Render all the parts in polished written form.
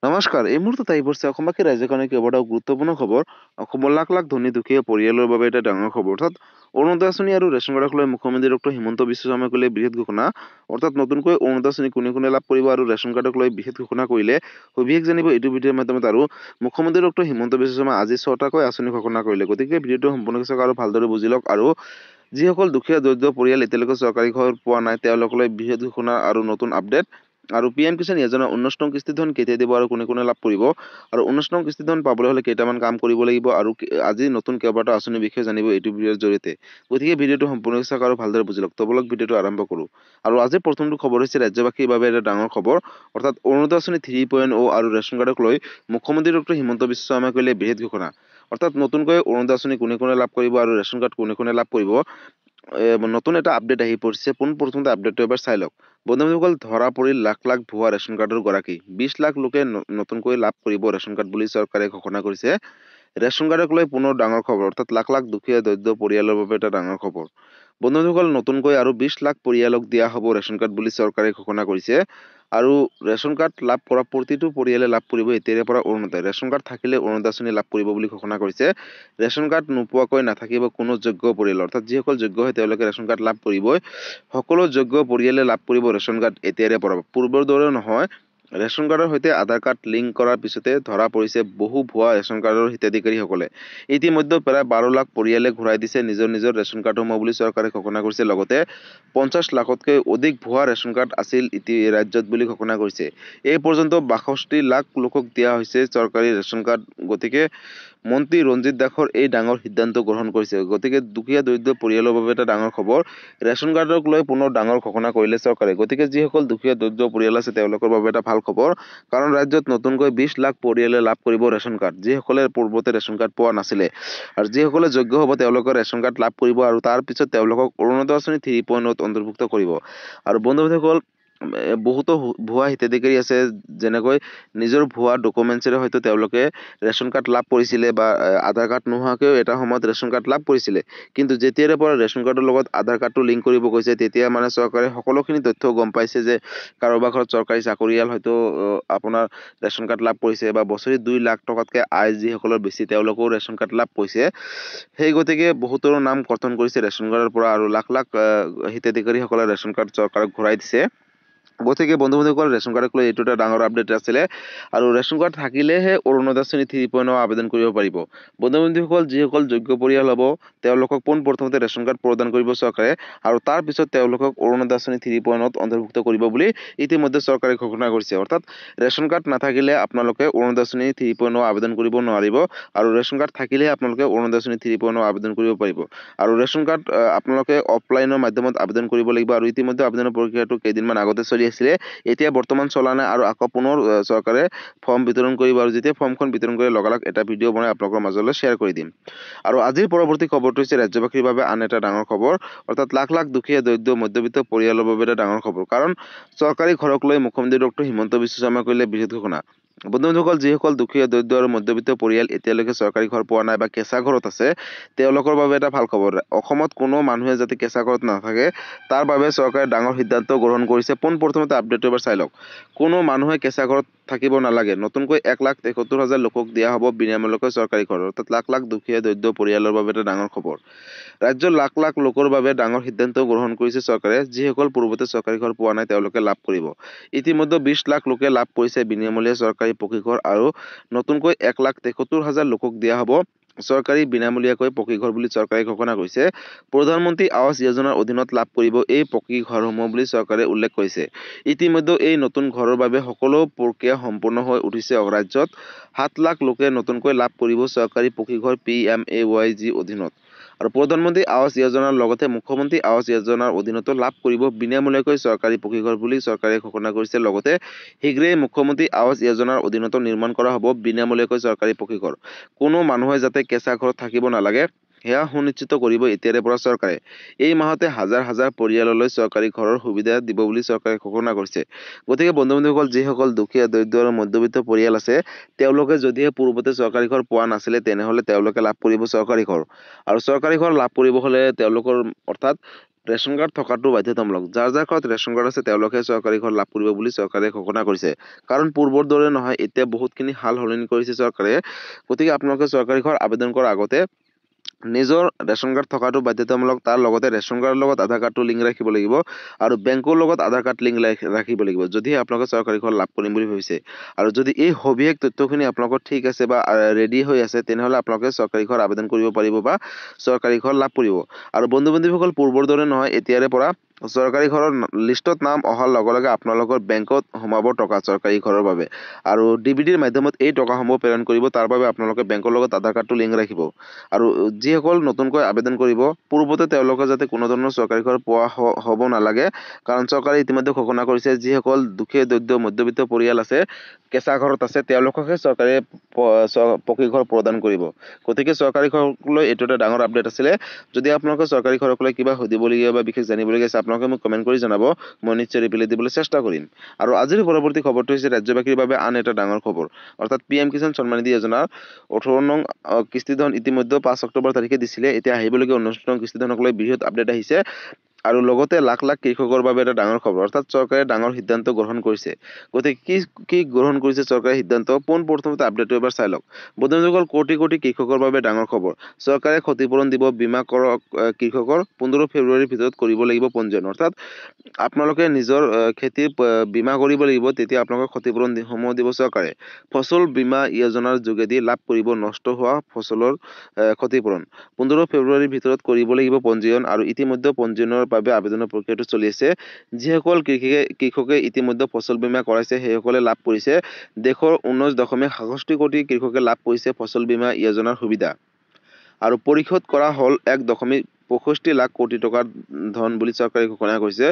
নমস্কাৰ। এই মুহূৰ্তত আহি পৰিছে অসমবাসী ৰাইজৰ কাৰণে কেইবাটাও গুৰুত্বপূৰ্ণ খবৰ। অসমৰ লাখ লাখ ধনী দুখীয়া পৰিয়ালৰ বাবে এটা ডাঙৰ খবৰ। অৰ্থাৎ অৰুণোদয় আঁচনি আৰু ৰেচন কাৰ্ডক লৈ মুখ্যমন্ত্ৰী ডক্টৰ হিমন্ত বিশ্ব শৰ্মাই কৰিলে বৃহৎ ঘোষণা। অৰ্থাৎ নতুনকৈ অৰুণোদয় আঁচনি কোনে কোনে লাভ কৰিব আৰু ৰেচন কাৰ্ডক লৈ বিশেষ ঘোষণা কৰিলে সবিশেষ জানিব এইটো ভিডিঅ'ৰ মাধ্যমত। আৰু মুখ্যমন্ত্ৰী ডক্টৰ হিমন্ত বিশ্ব শৰ্মা আজি 6টাকৈ আঁচনি ঘোষণা কৰিলে। গতিকে ভিডিঅ'টো সম্পূৰ্ণ চাওক আৰু ভালদৰে বুজি লওক। আৰু যিসকল দুখীয়া দৰিদ্ৰ পৰিয়াল এতিয়ালৈকে চৰকাৰী ঘৰ পোৱা নাই তেওঁলোকলৈ বৃহৎ ঘোষণা আৰু নতুন আপডেট। আৰু PM কিষাণ যোজনা 19নং কিস্তি ধন কেতিয়া দিব আৰু কোনে কোনে লাভ কৰিব। আৰু 19নং কিস্তি ধন পাবলৈ হ'লে কেইটামান কাম কৰিব লাগিব আৰু আজি নতুন কেইবাটাও আঁচনিৰ বিষয়ে জানিব এইটো ভিডিঅ'ৰ জৰিয়তে। গতিকে ভিডিঅ'টো সম্পূৰ্ণ চাওক আৰু ভালদৰে বুজি লওক। তবলক ভিডিঅ'টো আৰম্ভ কৰোঁ। আৰু আজিৰ প্ৰথমটো খবৰ হৈছে ৰাজ্যবাসীৰ বাবে এটা ডাঙৰ খবৰ। অৰ্থাৎ অৰুণোদয় আঁচনি 3.0 আৰু ৰেচন কাৰ্ডক লৈ মুখ্যমন্ত্ৰী ডক্টৰ হিমন্ত বিশ্ব শৰ্মাই কৰিলে বৃহৎ ঘোষণা। অৰ্থাৎ নতুনকৈ অৰুণোদয় আঁচনি কোনে কোনে লাভ কৰিব আৰু ৰেচন কাৰ্ড কোনে কোনে লাভ কৰিব। নতুন এটা আপডেট আহি পৰিছে। পোনপ্ৰথমতে আপডেটটো এবাৰ চাই লওক। বন্ধুসকল, ধৰা পৰিল লাখ লাখ ভুৱা ৰেচন কাৰ্ডৰ গৰাকী। 20 লাখ লোকে নতুনকৈ লাভ কৰিব ৰেচন কাৰ্ড বুলি চৰকাৰে ঘোষণা কৰিছে। ৰেচন কাৰ্ডক লৈ পুনৰ ডাঙৰ খবৰ। অৰ্থাৎ লাখ লাখ দুখীয়া দৰিদ্ৰ পৰিয়ালৰ বাবে এটা ডাঙৰ খবৰ। বন্ধুসকল, নতুনকৈ আৰু 20 লাখ পৰিয়ালক দিয়া হ'ব ৰেচন কাৰ্ড বুলি চৰকাৰে ঘোষণা কৰিছে। আৰু ৰেচন কাৰ্ড লাভ কৰা প্ৰতিটো পৰিয়ালে লাভ কৰিব এতিয়াৰে পৰা অৰুণোদয়। ৰেচন কাৰ্ড থাকিলে অৰুণোদয় আঁচনি লাভ কৰিব বুলি ঘোষণা কৰিছে। ৰেচন কাৰ্ড নোপোৱাকৈ নাথাকিব কোনো যোগ্য পৰিয়াল। অৰ্থাৎ যিসকল যোগ্য হয় তেওঁলোকে ৰেচন কাৰ্ড লাভ কৰিবই। সকলো যোগ্য পৰিয়ালে লাভ কৰিব ৰেচন কাৰ্ড এতিয়াৰে পৰা। পূৰ্বৰ দৰে নহয়। ৰেচন কাৰ্ডৰ সৈতে আধাৰ কাৰ্ড লিংক কৰাৰ পিছতে ধৰা পৰিছে বহু ভুৱা ৰেচন কাৰ্ডৰ হিতাধিকাৰীসকলে। ইতিমধ্যে প্ৰায় 12 লাখ পৰিয়ালে ঘূৰাই দিছে নিজৰ নিজৰ ৰেচন কাৰ্ডসমূহ বুলি চৰকাৰে ঘোষণা কৰিছে। লগতে 50 লাখতকৈ অধিক ভুৱা ৰেচন কাৰ্ড আছিল ৰাজ্যত বুলি ঘোষণা কৰিছে। এই পৰ্যন্ত 62 লাখ লোকক দিয়া হৈছে চৰকাৰী ৰেচন কাৰ্ড। গতিকে মন্ত্ৰী ৰঞ্জিত দাসৰ এই ডাঙৰ সিদ্ধান্ত গ্ৰহণ কৰিছে। গতিকে দুখীয়া দৰিদ্ৰ পৰিয়ালৰ বাবে এটা ডাঙৰ খবৰ। ৰেচন কাৰ্ডক লৈ পুনৰ ডাঙৰ ঘোষণা কৰিলে চৰকাৰে। গতিকে যিসকল দুখীয়া দৰিদ্ৰ পৰিয়াল আছে তেওঁলোকৰ বাবে এটা ভাল খবৰ। কাৰণ ৰাজ্যত নতুনকৈ 20 লাখ পৰিয়ালে লাভ কৰিব ৰেচন কাৰ্ড, যিসকলে পূৰ্বতে ৰেচন কাৰ্ড পোৱা নাছিলে। আৰু যিসকলে যোগ্য হ'ব তেওঁলোকৰ ৰেচন কাৰ্ড লাভ কৰিব আৰু তাৰ পিছত তেওঁলোকক অৰুণোদয় আঁচনি 3.0 অন্তৰ্ভুক্ত কৰিব। আৰু বন্ধুসকল, বহুতো ভুৱা হিতাধিকাৰী আছে, যেনেকৈ নিজৰ ভুৱা ডকুমেণ্টছেৰে হয়তো তেওঁলোকে ৰেচন কাৰ্ড লাভ কৰিছিলে বা আধাৰ কাৰ্ড নোহোৱাকৈও এটা সময়ত ৰেচন কাৰ্ড লাভ কৰিছিলে। কিন্তু যেতিয়াৰে পৰা ৰেচন কাৰ্ডৰ লগত আধাৰ কাৰ্ডটো লিংক কৰিব গৈছে তেতিয়া মানে চৰকাৰে সকলোখিনি তথ্য গম পাইছে যে কাৰোবাৰ ঘৰত চৰকাৰী চাকৰিয়াল হয়তো আপোনাৰ ৰেচন কাৰ্ড লাভ কৰিছে বা বছৰি 2 লাখ টকাতকৈ আয় যিসকলৰ বেছি তেওঁলোকেও ৰেচন কাৰ্ড লাভ কৰিছে। সেই গতিকে বহুতৰো নাম কৰ্তন কৰিছে ৰেচন কাৰ্ডৰ পৰা আৰু লাখ লাখ হিতাধিকাৰীসকলে ৰেচন কাৰ্ড চৰকাৰক ঘূৰাই দিছে। গতিকে বন্ধুসকল, ৰেচন কাৰ্ডক লৈ এইটো এটা ডাঙৰ আপডেট আছিলে। আৰু ৰেচন কাৰ্ড থাকিলেহে অৰুণোদয় আঁচনি 3.0 আবেদন কৰিব পাৰিব। বন্ধুসকল, যিসকল যোগ্য পৰিয়াল হ'ব তেওঁলোকক পোনপ্ৰথমতে ৰেচন কাৰ্ড প্ৰদান কৰিব চৰকাৰে আৰু তাৰ পিছত তেওঁলোকক অৰুণোদয় আঁচনি 3.0 অন্তৰ্ভুক্ত কৰিব বুলি ইতিমধ্যে চৰকাৰে ঘোষণা কৰিছে। অৰ্থাৎ ৰেচন কাৰ্ড নাথাকিলে আপোনালোকে অৰুণোদয় আঁচনি 3.0 আবেদন কৰিব নোৱাৰিব আৰু ৰেচন কাৰ্ড থাকিলেহে আপোনালোকে অৰুণোদয় আঁচনি 3.0 আবেদন কৰিব পাৰিব। আৰু ৰেচন কাৰ্ড আপোনালোকে অফলাইনৰ মাধ্যমত আবেদন কৰিব লাগিব। আৰু ইতিমধ্যে আবেদনৰ প্ৰক্ৰিয়াটো কেইদিনমান আগতে চলি আছিলে, এতিয়া বৰ্তমান চলা নাই আৰু আকৌ পুনৰ চৰকাৰে ফৰ্ম বিতৰণ কৰিব। আৰু যেতিয়া ফৰ্মখন বিতৰণ কৰি লগালগ এটা ভিডিঅ' বনাই আপোনালোকৰ মাজলৈ শ্বেয়াৰ কৰি দিম। আৰু আজিৰ পৰৱৰ্তী খবৰটো হৈছে ৰাজ্যবাসীৰ বাবে আন এটা ডাঙৰ খবৰ। অৰ্থাৎ লাখ লাখ দুখীয়া দৰিদ্ৰ মধ্যবিত্ত পৰিয়ালৰ বাবে এটা ডাঙৰ খবৰ। কাৰণ চৰকাৰী ঘৰক লৈ মুখ্যমন্ত্ৰী ডক্টৰ হিমন্ত বিশ্ব শৰ্মাই কৰিলে বৃহৎ ঘোষণা। বন্ধুসকল, যিসকল দুখীয়া দৰিদ্ৰ আৰু মধ্যবিত্ত পৰিয়াল এতিয়ালৈকে চৰকাৰী ঘৰ পোৱা নাই বা কেঁচা ঘৰত আছে তেওঁলোকৰ বাবে এটা ভাল খবৰ। অসমত কোনো মানুহে যাতে কেঁচা ঘৰত নাথাকে তাৰ বাবে চৰকাৰে ডাঙৰ সিদ্ধান্ত গ্ৰহণ কৰিছে। পোনপ্ৰথমতে আপডেটটো এবাৰ চাই লওক। কোনো মানুহে কেঁচা ঘৰত থাকিব নালাগে। নতুনকৈ 1,73,000 লোকক দিয়া হ'ব বিনামূলীয়াকৈ চৰকাৰী ঘৰ। অৰ্থাৎ লাখ লাখ দুখীয়া দৰিদ্ৰ পৰিয়ালৰ বাবে এটা ডাঙৰ খবৰ। ৰাজ্যৰ লাখ লাখ লোকৰ বাবে ডাঙৰ সিদ্ধান্ত গ্ৰহণ কৰিছে চৰকাৰে। যিসকল পূৰ্বতে চৰকাৰী ঘৰ পোৱা নাই তেওঁলোকে লাভ কৰিব। ইতিমধ্যে 20 লাখ লোকে লাভ কৰিছে বিনামূলীয়া চৰকাৰী পকী ঘৰ আৰু নতুনকৈ 1,73,000 লোকক দিয়া হ'ব চৰকাৰী বিনামূলীয়াকৈ পকী ঘৰ বুলি চৰকাৰে ঘোষণা কৰিছে। প্ৰধানমন্ত্ৰী আৱাস যোজনাৰ অধীনত লাভ কৰিব এই পকী ঘৰসমূহ বুলি চৰকাৰে উল্লেখ কৰিছে। ইতিমধ্যে এই নতুন ঘৰৰ বাবে সকলো প্ৰক্ৰিয়া সম্পূৰ্ণ হৈ উঠিছে। ৰাজ্যত 7 লাখ লোকে নতুনকৈ লাভ কৰিব চৰকাৰী পকী ঘৰ PMAYG অধীনত। আৰু প্ৰধানমন্ত্ৰী আৱাস যোজনাৰ লগতে মুখ্যমন্ত্ৰী আৱাস যোজনাৰ অধীনতো লাভ কৰিব বিনামূলীয়াকৈ চৰকাৰী পকী ঘৰ বুলি চৰকাৰে ঘোষণা কৰিছে। লগতে শীঘ্ৰেই মুখ্যমন্ত্ৰী আৱাস যোজনাৰ অধীনতো নিৰ্মাণ কৰা হ'ব বিনামূলীয়াকৈ চৰকাৰী পকী ঘৰ। কোনো মানুহে যাতে কেঁচা ঘৰত থাকিব নালাগে সেয়া সুনিশ্চিত কৰিব এতিয়াৰে পৰা চৰকাৰে। এই মাহতে হাজাৰ হাজাৰ পৰিয়াললৈ চৰকাৰী ঘৰৰ সুবিধা দিব বুলি চৰকাৰে ঘোষণা কৰিছে। গতিকে বন্ধুসকল, যিসকল দুখীয়া দৰিদ্ৰ আৰু মধ্যবিত্ত পৰিয়াল আছে তেওঁলোকে যদিহে পূৰ্বতে চৰকাৰী ঘৰ পোৱা নাছিলে তেনেহ'লে তেওঁলোকে লাভ কৰিব চৰকাৰী ঘৰ। আৰু চৰকাৰী ঘৰ লাভ কৰিব হ'লে তেওঁলোকৰ অৰ্থাৎ ৰেচন কাৰ্ড থকাটো বাধ্যতামূলক। যাৰ যাৰ ঘৰত ৰেচন কাৰ্ড আছে তেওঁলোকে চৰকাৰী ঘৰ লাভ কৰিব বুলি চৰকাৰে ঘোষণা কৰিছে। কাৰণ পূৰ্বৰ দৰে নহয়, এতিয়া বহুতখিনি সাল সলনি কৰিছে চৰকাৰে। গতিকে আপোনালোকে চৰকাৰী ঘৰ আবেদন কৰাৰ আগতে নিজৰ ৰেচন কাৰ্ড থকাটো বাধ্যতামূলক। তাৰ লগতে ৰেচন কাৰ্ডৰ লগত আধাৰ কাৰ্ডটো লিংক ৰাখিব লাগিব আৰু বেংকৰ লগত আধাৰ কাৰ্ড লিংক ৰাখিব লাগিব, যদিহে আপোনালোকে চৰকাৰী ঘৰ লাভ কৰিম বুলি ভাবিছে। আৰু যদি এই সবিশেষ তথ্যখিনি আপোনালোকৰ ঠিক আছে বা ৰেডি হৈ আছে, তেনেহ'লে আপোনালোকে চৰকাৰী ঘৰ আবেদন কৰিব পাৰিব বা চৰকাৰী ঘৰ লাভ কৰিব। আৰু বন্ধু বান্ধৱীসকল, পূৰ্বৰ দৰে নহয়, এতিয়াৰে পৰা চৰকাৰী ঘৰৰ লিষ্টত নাম অহাৰ লগে লগে আপোনালোকৰ বেংকত সোমাব টকা চৰকাৰী ঘৰৰ বাবে। আৰু ডিবিটিৰ মাধ্যমত এই টকাসমূহ প্ৰেৰণ কৰিব। তাৰ বাবে আপোনালোকে বেংকৰ লগত আধাৰ কাৰ্ডটো লিংক ৰাখিব। আৰু যিসকল নতুনকৈ আবেদন কৰিব, পূৰ্বতে তেওঁলোকে যাতে কোনো ধৰণৰ চৰকাৰী ঘৰ পোৱা হ'ব নালাগে। কাৰণ চৰকাৰে ইতিমধ্যে ঘোষণা কৰিছে, যিসকল দুখীয়া দৰিদ্ৰ মধ্যবিত্ত পৰিয়াল আছে, কেঁচা ঘৰত আছে, তেওঁলোককহে চৰকাৰে পকী ঘৰ প্ৰদান কৰিব। গতিকে চৰকাৰী ঘৰক লৈ এইটো এটা ডাঙৰ আপডেট আছিলে। যদি আপোনালোকে চৰকাৰী ঘৰক লৈ কিবা সুধিবলগীয়া বা বিশেষ জানিবলগীয়া আছে, আপোনালোকে মোক কমেণ্ট কৰি জনাব। মই নিশ্চয় ৰিপ্লাই দিবলৈ চেষ্টা কৰিম। আৰু আজিৰ পৰৱৰ্তী খবৰটো হৈছে ৰাজ্যবাসীৰ বাবে আন এটা ডাঙৰ খবৰ, অৰ্থাৎ PM কিষাণ সন্মান নিধি যোজনাৰ 18 নং কিস্তিধন ইতিমধ্যে 5 অক্টোবৰ তাৰিখে দিছিলে। এতিয়া আহিবলগীয়া 19 নং কিস্তিধনক লৈ বৃহৎ আপডেট আহিছে। আৰু লগতে লাখ লাখ কৃষকৰ বাবে এটা ডাঙৰ খবৰ, অৰ্থাৎ চৰকাৰে ডাঙৰ সিদ্ধান্ত গ্ৰহণ কৰিছে। গতিকে কি গ্ৰহণ কৰিছে চৰকাৰে সিদ্ধান্ত, পোনপ্ৰথমতে আপডেটটো এবাৰ চাই লওক। বন্ধুসকল, কোটি কোটি কৃষকৰ বাবে ডাঙৰ খবৰ। চৰকাৰে ক্ষতিপূৰণ দিব। বীমা কৰক কৃষকৰ 15 ফেব্ৰুৱাৰীৰ ভিতৰত কৰিব লাগিব পঞ্জীয়ন। অৰ্থাৎ আপোনালোকে নিজৰ খেতিৰ বীমা কৰিব লাগিব, তেতিয়া আপোনালোকৰ ক্ষতিপূৰণ সমূহ দিব চৰকাৰে। ফচল বীমা যোজনাৰ যোগেদি লাভ কৰিব নষ্ট হোৱা ফচলৰ ক্ষতিপূৰণ। 15 ফেব্ৰুৱাৰীৰ ভিতৰত কৰিব লাগিব পঞ্জীয়ন। আৰু ইতিমধ্যে পঞ্জীয়নৰ বাবে আবেদনৰ প্ৰক্ৰিয়াটো চলি আছে। যিসকল কৃষকে ইতিমধ্যে ফচল বীমা কৰাইছে, সেইসকলে লাভ কৰিছে। দেশৰ 19.67 কোটি কৃষকে লাভ কৰিছে ফচল বীমা যোজনাৰ সুবিধা। আৰু পৰিশোধ কৰা হ'ল 1.65 লাখ কোটি টকাৰ ধন বুলি চৰকাৰে ঘোষণা কৰিছে।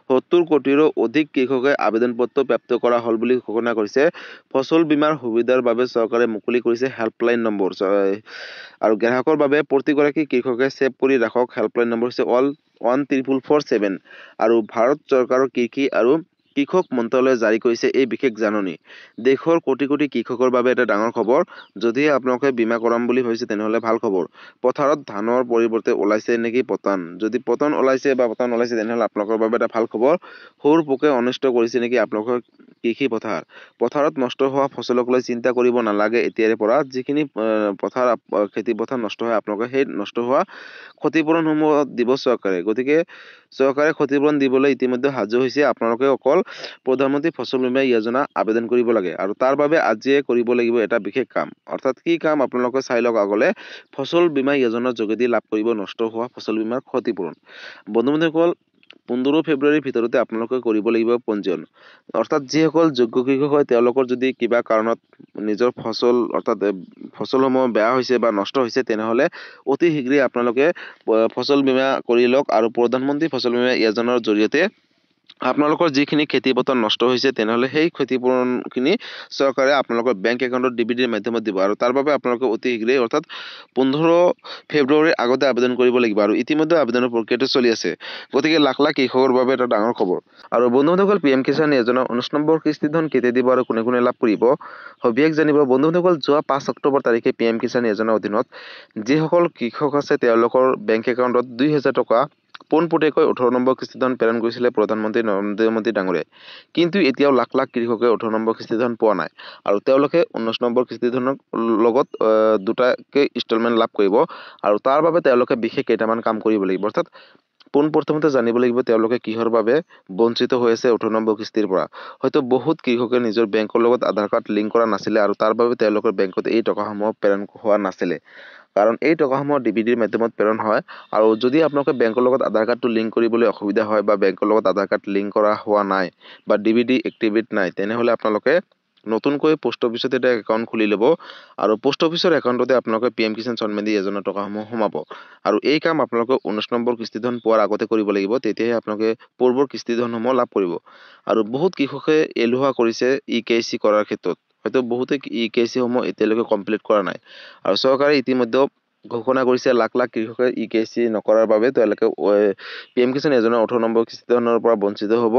70 কোটিৰো অধিক কৃষকে আবেদন পত্ৰ প্ৰাপ্ত কৰা হ'ল বুলি ঘোষণা কৰিছে। ফচল বীমাৰ সুবিধাৰ বাবে চৰকাৰে মুকলি কৰিছে হেল্পলাইন নম্বৰ। আৰু গ্ৰাহকৰ বাবে প্ৰতিগৰাকী কৃষকে ছেভ কৰি ৰাখক। হেল্পলাইন নম্বৰ হৈছে 14447। আৰু ভাৰত চৰকাৰৰ কৃষি আৰু কৃষক মন্ত্ৰালয়ে জাৰি কৰিছে এই বিশেষ জাননী। দেশৰ কোটি কোটি কৃষকৰ বাবে এটা ডাঙৰ খবৰ। যদিহে আপোনালোকে বীমা কৰাম বুলি ভাবিছে, তেনেহ'লে ভাল খবৰ। পথাৰত ধানৰ পৰিৱৰ্তে ওলাইছে নেকি পতান? যদি পতন ওলাইছে বা পতান ওলাইছে, তেনেহ'লে আপোনালোকৰ বাবে এটা ভাল খবৰ। সৰু পোকে অনিষ্ট কৰিছে নেকি আপোনালোকৰ কৃষি পথাৰ? পথাৰত নষ্ট হোৱা ফচলক লৈ চিন্তা কৰিব নালাগে এতিয়াৰে পৰা। যিখিনি খেতি পথাৰ নষ্ট হয়, আপোনালোকে সেই নষ্ট হোৱা ক্ষতিপূৰণসমূহ দিব চৰকাৰে। গতিকে চৰকাৰে ক্ষতিপূৰণ দিবলৈ ইতিমধ্যে সাজু হৈছে। আপোনালোকে অকল প্ৰধানমন্ত্ৰী ফচল বীমা যোজনা আবেদন কৰিব লাগে। আৰু তাৰ বাবে আজিয়ে কৰিব লাগিব এটা বিশেষ কাম। অৰ্থাৎ কি কাম, আপোনালোকে চাই লওক আগলে। ফচল বীমা যোজনাৰ যোগেদি লাভ কৰিব নষ্ট হোৱা ফচল বীমাৰ ক্ষতিপূৰণ। বন্ধুসকল, 15 ফেব্ৰুৱাৰীৰ ভিতৰতে আপোনালোকে কৰিব লাগিব পঞ্জীয়ন। অৰ্থাৎ যিসকল যোগ্য কৃষক হয়, তেওঁলোকৰ যদি কিবা কাৰণত নিজৰ ফচলসমূহ বেয়া হৈছে বা নষ্ট হৈছে, তেনেহ'লে অতি শীঘ্ৰেই আপোনালোকে ফচল বীমা কৰি লওক। আৰু প্ৰধানমন্ত্ৰী ফচল বীমা যোজনাৰ জৰিয়তে আপোনালোকৰ যিখিনি খেতি পথাৰ নষ্ট হৈছে, তেনেহ'লে সেই ক্ষতিপূৰণখিনি চৰকাৰে আপোনালোকৰ বেংক একাউণ্টত ডিবিটিৰ মাধ্যমত দিব। আৰু তাৰ বাবে আপোনালোকে অতি শীঘ্ৰেই, অৰ্থাৎ 15 ফেব্ৰুৱাৰীৰ আগতে আবেদন কৰিব লাগিব। আৰু ইতিমধ্যে আবেদনৰ প্ৰক্ৰিয়াটো চলি আছে। গতিকে লাখ লাখ কৃষকৰ বাবে এটা ডাঙৰ খবৰ। আৰু বন্ধুসকল, PM কিষাণ যোজনাৰ 19 নম্বৰ কিস্তিধন কেতিয়া দিব আৰু কোনে কোনে লাভ কৰিব, সবিশেষ জানিব। বন্ধুসকল, যোৱা 5 অক্টোবৰ তাৰিখে PM কিষাণ যোজনাৰ অধীনত যিসকল কৃষক আছে, তেওঁলোকৰ বেংক একাউণ্টত 2000 টকা পোনপটীয়াকৈ 18 নম্বৰ কিস্তিধন প্ৰেৰণ কৰিছিলে প্ৰধানমন্ত্ৰী নৰেন্দ্ৰ মোদী ডাঙৰীয়াই। কিন্তু এতিয়াও লাখ লাখ কৃষকে 18 নম্বৰ কিস্তিধন পোৱা নাই। আৰু তেওঁলোকে 19 নম্বৰ কিস্তিধনৰ লগত দুটাকৈ ইনষ্টলমেণ্ট লাভ কৰিব। আৰু তাৰ বাবে তেওঁলোকে বিশেষ কেইটামান কাম কৰিব লাগিব। অৰ্থাৎ পোনপ্ৰথমতে জানিব লাগিব তেওঁলোকে কিহৰ বাবে বঞ্চিত হৈ আছে 18 নম্বৰ কিস্তিৰ পৰা। হয়তো বহুত কৃষকে নিজৰ বেংকৰ লগত আধাৰ কাৰ্ড লিংক কৰা নাছিলে, আৰু তাৰ বাবে তেওঁলোকৰ বেংকত এই টকাসমূহ প্ৰেৰণ হোৱা নাছিলে। কাৰণ এই টকাসমূহ ডিবিটিৰ মাধ্যমত প্ৰেৰণ হয়। আৰু যদি আপোনালোকে বেংকৰ লগত আধাৰ কাৰ্ডটো লিংক কৰিবলৈ অসুবিধা হয়, বা বেংকৰ লগত আধাৰ কাৰ্ড লিংক কৰা হোৱা নাই, বা ডিবিটি এক্টিভেট নাই, তেনেহ'লে আপোনালোকে নতুনকৈ পোষ্ট অফিচত এটা একাউণ্ট খুলি ল'ব। আৰু পোষ্ট অফিচৰ একাউণ্টতে আপোনালোকে PM কিষাণ সন্মান নিধি যোজনাৰ টকাসমূহ সোমাব। আৰু এই কাম আপোনালোকে 19 নম্বৰ কিস্তিধন পোৱাৰ আগতে কৰিব লাগিব। তেতিয়াহে আপোনালোকে পূৰ্বৰ কিস্তিধনসমূহ লাভ কৰিব। আৰু বহুত কৃষকে এলেহুৱা কৰিছে EKC কৰাৰ ক্ষেত্ৰত। হয়তো বহুতে EKC সমূহ এতিয়ালৈকে কমপ্লিট কৰা নাই। আৰু চৰকাৰে ইতিমধ্যে ঘোষণা কৰিছে লাখ লাখ কৃষকে EKC নকৰাৰ বাবে তেওঁলোকে PM কিষাণ যোজনাৰ 18 নম্বৰ কিস্তিধনৰ পৰা বঞ্চিত হ'ব,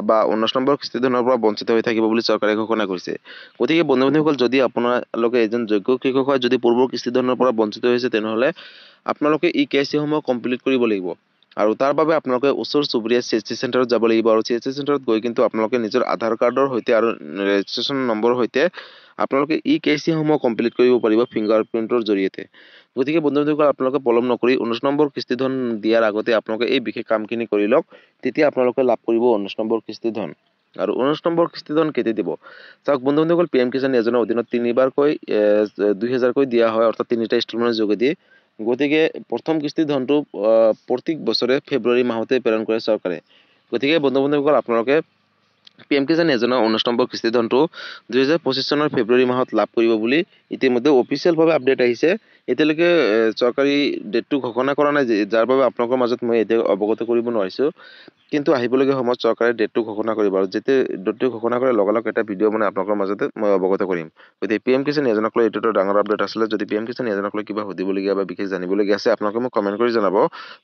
বা 19 নম্বৰ কিস্তিধনৰ পৰা বঞ্চিত হৈ থাকিব বুলি চৰকাৰে ঘোষণা কৰিছে। গতিকে বন্ধুসকল, যদি আপোনালোকে এজন যোগ্য কৃষক হয়, যদি পূৰ্বৰ কিস্তিধনৰ পৰা বঞ্চিত হৈছে, তেনেহ'লে আপোনালোকে EKC সমূহ কমপ্লিট কৰিব লাগিব। আৰু তাৰ বাবে আপোনালোকে ওচৰ চুবুৰীয়া CSC চেণ্টাৰত যাব লাগিব আৰু CSC চেণ্টাৰত গৈ কিন্তু আপোনালোকে নিজৰ আধাৰ কাৰ্ডৰ সৈতে আৰু ৰেজিষ্ট্ৰেশ্যন নম্বৰৰ সৈতে আপোনালোকে KYC সমূহ কমপ্লিট কৰিব পাৰিব ফিংগাৰপ্ৰিণ্টৰ জৰিয়তে। গতিকে বন্ধুসকল আপোনালোকে পলম নকৰি 19 নম্বৰ কিস্তি ধন দিয়াৰ আগতে আপোনালোকে এই বিশেষ কামখিনি কৰি লওক, তেতিয়া আপোনালোকে লাভ কৰিব 19 নম্বৰ কিস্তি ধন। আৰু 19 নম্বৰ কিস্তি ধন কেতিয়া দিব? চাওক বন্ধুসকল, PM কিষাণ যোজনাৰ অধীনত 3বাৰকৈ 2000কৈ দিয়া হয়, অৰ্থাৎ 3টা ইনষ্টলমেণ্টৰ যোগেদি। গতিকে প্ৰথম কিস্তি ধনটো প্ৰত্যেক বছৰে ফেব্ৰুৱাৰী মাহতে প্ৰেৰণ কৰে চৰকাৰে। গতিকে বন্ধুসকল আপোনালোকে PM কিষাণ যোজনাৰ 19 নম্বৰ কিস্তি ধনটো 2025 চনৰ ফেব্ৰুৱাৰী মাহত লাভ কৰিব বুলি ইতিমধ্যে অফিচিয়েলভাৱে আপডেট আহিছে। এতিয়ালৈকে চৰকাৰী ডেটটো ঘোষণা কৰা নাই, যাৰ বাবে আপোনালোকৰ মাজত মই এতিয়া অৱগত কৰিব নোৱাৰিছোঁ। কিন্তু আহিবলগীয়া সময়ত চৰকাৰে ডেটটো ঘোষণা কৰিব আৰু যেতিয়া ডেটটো ঘোষণা কৰে লগালগ এটা ভিডিঅ' মানে আপোনালোকৰ মাজতে মই অৱগত কৰিম। গতিকে PM কিষাণ যোজনাক লৈ এইটো ডাঙৰ আপডেট আছিলে। যদি PM কিষাণ যোজনাক লৈ কিবা সুধিবলগীয়া বা বিশেষ জানিবলগীয়া আছে আপোনালোকে মোক কমেণ্ট কৰি জনাব,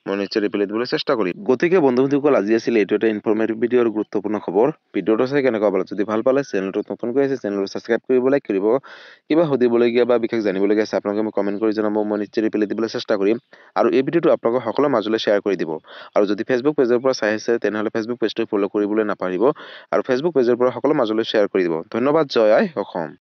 মই নিশ্চয় ৰিপ্লাই দিবলৈ চেষ্টা কৰিম। গতিকে বন্ধুসকল আজি আছিল এইটো এটা ইনফৰ্মেটিভ ভিডিঅ' আৰু গুৰুত্বপূৰ্ণ খবৰ। ভিডিঅ'টো চাই কেনেকুৱা পালে? যদি ভাল পালে চেনেলটো নতুনকৈ আছে চেনেলটো ছাবস্ক্ৰাইব কৰিব, লাইক কৰিব। কিবা সুধিবলগীয়া বা বিশেষ জানিবলগীয়া আছে আপোনালোকে মোক কমেণ্ট কৰি জনাব, মই নিশ্চয় ৰিপ্লাই দিবলৈ চেষ্টা কৰিম। আৰু এই ভিডিঅ'টো আপোনালোকৰ সকলোৰে মাজলৈ শ্বেয়াৰ কৰি দিব। আৰু যদি ফেচবুক পেজৰ পৰা চাই আছে তেনেহ'লে ফেচবুক পেজটো ফ'ল' কৰিবলৈ নাপাহৰিব আৰু ফেচবুক পেজৰ পৰা সকলোৰে মাজলৈ শ্বেয়াৰ কৰি দিব। ধন্যবাদ। জয় আই অসম।